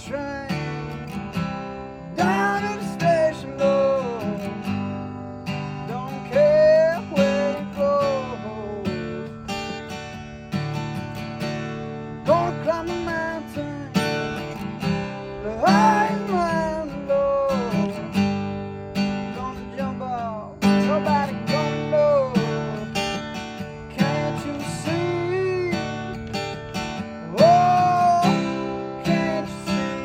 train down to the station, Lord. Don't care where it goes. Gonna climb the mountain, the highest mountain, Lord. Gonna jump off, nobody gonna know. Can't you see? Oh, can't you see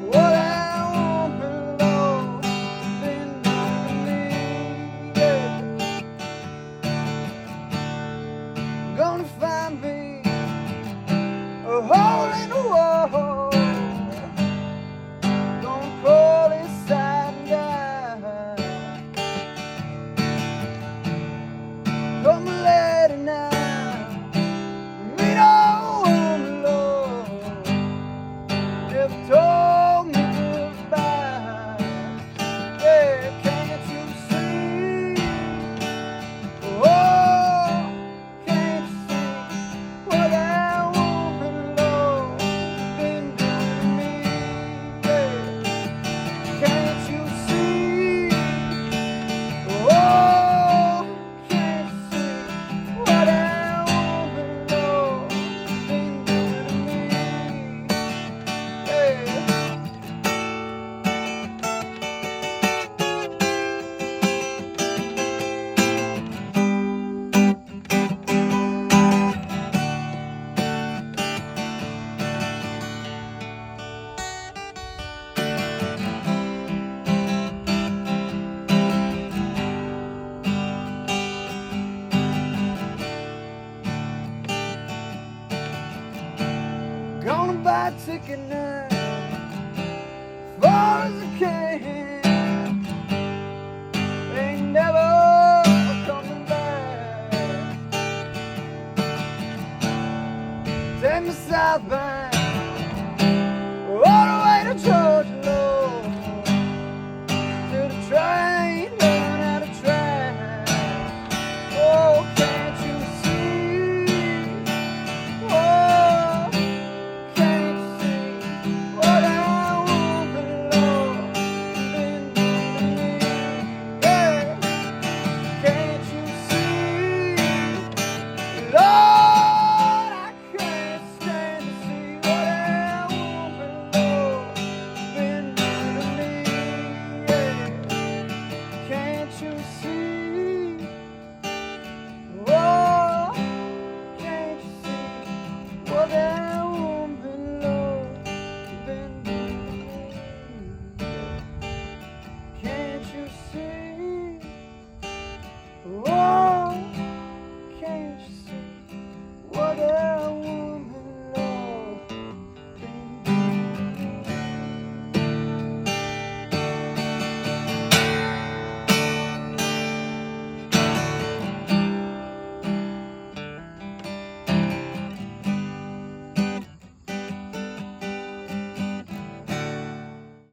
what that woman, Lord, been doing to me? Yeah. Gonna find me a hole in the wall. Gonna crawl inside and die. Come later now, meet old woman, Lord, never told me goodbye. Yeah, can't you see? Oh, can't you see what that woman, Lord, been doing to me? Yeah, can't you see? Oh, can't you see what that woman, Lord, been doing to me? Yeah. Gonna buy a ticket now, far as I can. Ain't never coming back. Take me southbound.